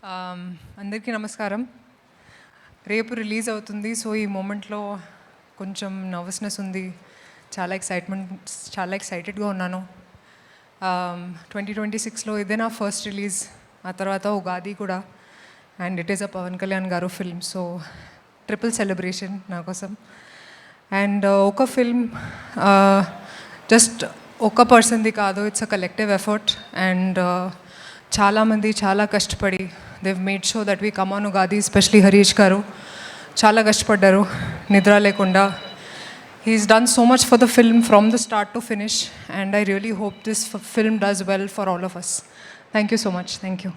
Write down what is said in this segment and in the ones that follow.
అందరికీ నమస్కారం. రేపు రిలీజ్ అవుతుంది. సో ఈ మూమెంట్లో కొంచెం నర్వస్నెస్ ఉంది, చాలా ఎక్సైటెడ్గా ఉన్నాను. 2026లో ఇదే నా ఫస్ట్ రిలీజ్, ఆ తర్వాత ఉగాది కూడా. And it is a Pawan Kalyan garu film, so triple celebration నా కోసం. అండ్ ఒక ఫిల్మ్ జస్ట్ ఒక పర్సన్ది కాదు, it's a collective effort. And చాలామంది చాలా కష్టపడి they've made sure that we come on Ugadi, especially Harish garu చాలా కష్టపడ్డారు నిద్ర లేకుండా. He's done so much for the film from the start to finish, and I really hope this film does well for all of us. Thank you so much. Thank you.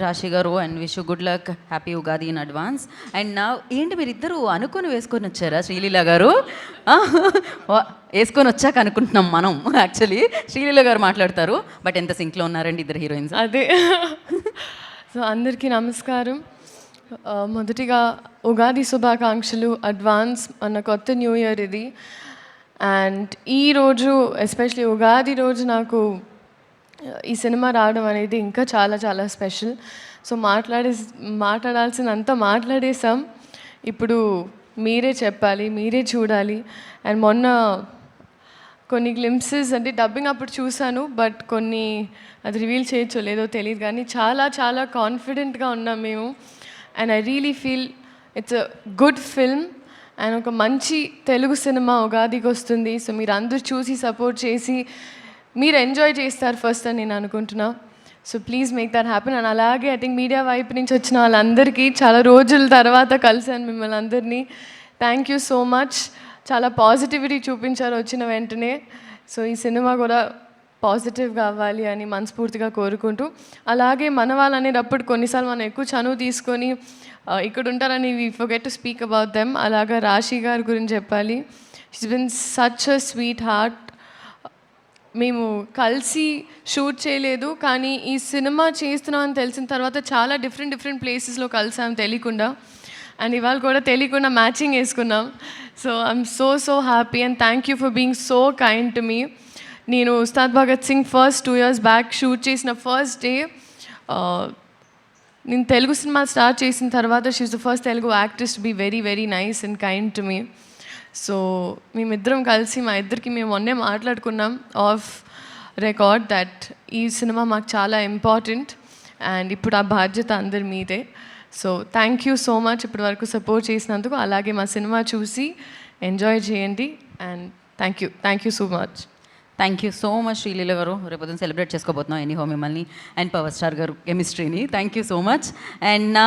రాశి గారు, and wish good luck, happy Ugadi in advance. And నా ఏంటి మీరు ఇద్దరు అనుకొని వేసుకొని వచ్చారా? శ్రీలీల గారు వేసుకొని వచ్చాక అనుకుంటున్నాం మనం, యాక్చువల్లీ శ్రీలీల గారు మాట్లాడతారు. బట్ ఎంత సింక్లో ఉన్నారండి ఇద్దరు హీరోయిన్స్. అదే. సో అందరికీ నమస్కారం. మొదటిగా ఉగాది శుభాకాంక్షలు అడ్వాన్స్. మన కొత్త న్యూ ఇయర్ ఇది. అండ్ ఈరోజు ఎస్పెషలీ ఉగాది రోజు నాకు ఈ సినిమా రావడం అనేది ఇంకా చాలా చాలా స్పెషల్. సో మాట్లాడాల్సినంత మాట్లాడేసాం. ఇప్పుడు మీరే చెప్పాలి, మీరే చూడాలి. అండ్ మొన్న కొన్ని గ్లింప్సెస్ అంటే డబ్బింగ్ అప్పుడు చూశాను, బట్ కొన్ని అది రివీల్ చేయొచ్చో లేదో తెలియదు, కానీ చాలా చాలా కాన్ఫిడెంట్గా ఉన్నాం మేము. And I really feel it's a good film and ఒక మంచి తెలుగు సినిమా ఉగాదికి వస్తుంది. సో మీరు అందరూ చూసి సపోర్ట్ చేసి మీరు ఎంజాయ్ చేస్తారు ఫస్ట్ అని నేను అనుకుంటున్నా. So please make that happen. And అలాగే ఐ థింక్ మీడియా వైపు నుంచి వచ్చిన వాళ్ళందరికీ చాలా రోజుల తర్వాత కలిసాను మిమ్మల్ని అందరినీ. Thank you so much. చాలా పాజిటివిటీ చూపించారు వచ్చిన వెంటనే. సో ఈ సినిమా కూడా పాజిటివ్గా అవ్వాలి అని మనస్ఫూర్తిగా కోరుకుంటూ, అలాగే మన వాళ్ళు అనేటప్పుడు కొన్నిసార్లు మనం ఎక్కువ చనువు తీసుకొని ఇక్కడ ఉంటారని we forget to speak about them. అలాగా రాశి గారి గురించి చెప్పాలి. She's been such a sweet heart. మేము కలిసి షూట్ చేయలేదు, కానీ ఈ సినిమా చేస్తున్నామని తెలిసిన తర్వాత చాలా డిఫరెంట్ ప్లేసెస్లో కలిసాం తెలియకుండా. అండ్ ఇవాళ కూడా తెలియకుండా మ్యాచింగ్ వేసుకున్నాం. So I'm so happy and thank you for being so kind to me. నేను Ustad Bhagat Singh first 2 years back shoot చేసిన ఫస్ట్ డే, నేను తెలుగు సినిమా స్టార్ట్ చేసిన తర్వాత she is the first Telugu actress to be very nice and kind to me. So మేమిద్దరం కలిసి మా ఇద్దరికి మేము మొన్నే మాట్లాడుకున్నాం ఆఫ్ రికార్డ్ దట్ ఈ సినిమా మాకు చాలా ఇంపార్టెంట్ అండ్ ఇప్పుడు ఆ బాధ్యత అందరి మీదే. So thank you so much ఇప్పటి వరకు సపోర్ట్ చేసినందుకు. అలాగే మా సినిమా చూసి ఎంజాయ్ చేయండి. And thank you so much. Thank you so much Sreeleela గారు. రేపు సెలబ్రేట్ చేసుకోబోతున్నాం ఎనీహో మిమ్మల్ని అండ్ పవర్ స్టార్ గారు కెమిస్ట్రీని. Thank you so much. And నా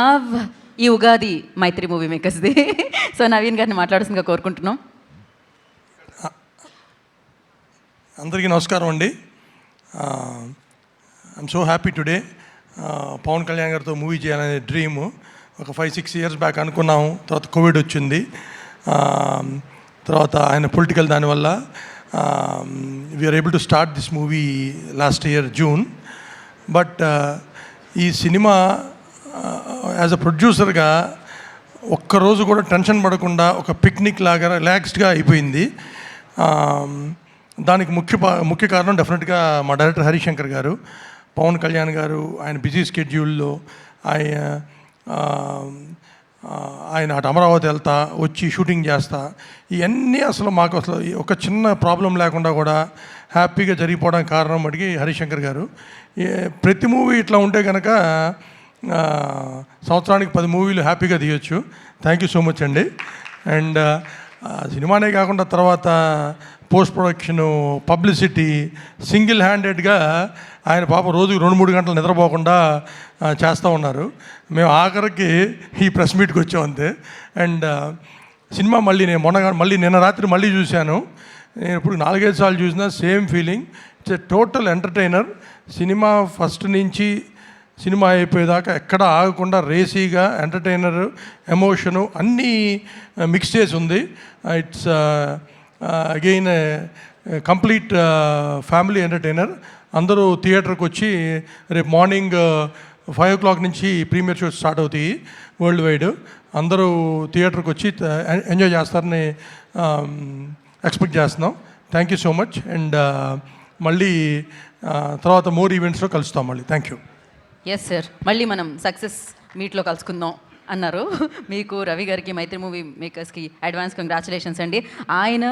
ఈ ఉగాది మైత్రి మూవీ మేకర్స్ది. సో నవీన్ గారిని మాట్లాడాల్సిందిగా కోరుకుంటున్నాం. అందరికీ నమస్కారం అండి. I'm so happy today. Pawan Kalyan గారితో మూవీ చేయాలనే డ్రీము ఒక 5-6 years బ్యాక్ అనుకున్నాము. తర్వాత కోవిడ్ వచ్చింది, తర్వాత ఆయన పొలిటికల్ దానివల్ల we are able to start this movie last year June. But ఈ సినిమా యాజ్ అ ప్రొడ్యూసర్గా ఒక్కరోజు కూడా టెన్షన్ పడకుండా ఒక పిక్నిక్ లాగా రిలాక్స్డ్గా అయిపోయింది. దానికి ముఖ్య కారణం డెఫినెట్గా మా డైరెక్టర్ హరిశంకర్ గారు. పవన్ కళ్యాణ్ గారు ఆయన బిజీ స్కెడ్యూల్లో ఆయన అటు అమరావతి వెళ్తా వచ్చి షూటింగ్ చేస్తా, ఇవన్నీ అసలు మాకు అసలు ఒక చిన్న ప్రాబ్లం లేకుండా కూడా హ్యాపీగా జరిగిపోవడానికి కారణం మటుకి హరిశంకర్ గారు. ప్రతి మూవీ ఇట్లా ఉంటే కనుక సంవత్సరానికి 10 మూవీలు హ్యాపీగా తీయొచ్చు. థ్యాంక్ యూ సో మచ్ అండి. అండ్ సినిమానే కాకుండా తర్వాత పోస్ట్ ప్రొడక్షను, పబ్లిసిటీ, సింగిల్ హ్యాండెడ్గా ఆయన పాప రోజుకి 2-3 గంటలు నిద్రపోకుండా చేస్తూ ఉన్నారు. మేము ఆఖరికి ఈ ప్రెస్ మీట్కి వచ్చాం అంతే. అండ్ సినిమా మళ్ళీ నిన్న రాత్రి మళ్ళీ చూశాను. నేను ఇప్పుడు 4-5 సార్లు చూసినా same feeling. It's a total entertainer. Cinema first నుంచి సినిమా అయిపోయేదాకా ఎక్కడ ఆగకుండా రేసీగా ఎంటర్టైనర్, ఎమోషను అన్నీ మిక్స్ చేసి ఉంది. It's again complete family entertainer. అందరూ థియేటర్కి వచ్చి రేపు మార్నింగ్ 5 o'clock నుంచి ప్రీమియర్ షోస్ స్టార్ట్ అవుతాయి వరల్డ్ వైడ్. అందరూ థియేటర్కి వచ్చి ఎంజాయ్ చేస్తారని ఎక్స్పెక్ట్ చేస్తున్నాం. Thank you so much. And మళ్ళీ తర్వాత మోర్ ఈవెంట్స్లో కలుస్తాం మళ్ళీ. Thank you. ఎస్ సార్, మళ్ళీ మనం సక్సెస్ మీట్లో కలుసుకుందాం అన్నారు. మీకు రవి గారికి మైత్రి మూవీ మేకర్స్కి అడ్వాన్స్ కంగ్రాచులేషన్స్ అండి. ఆయన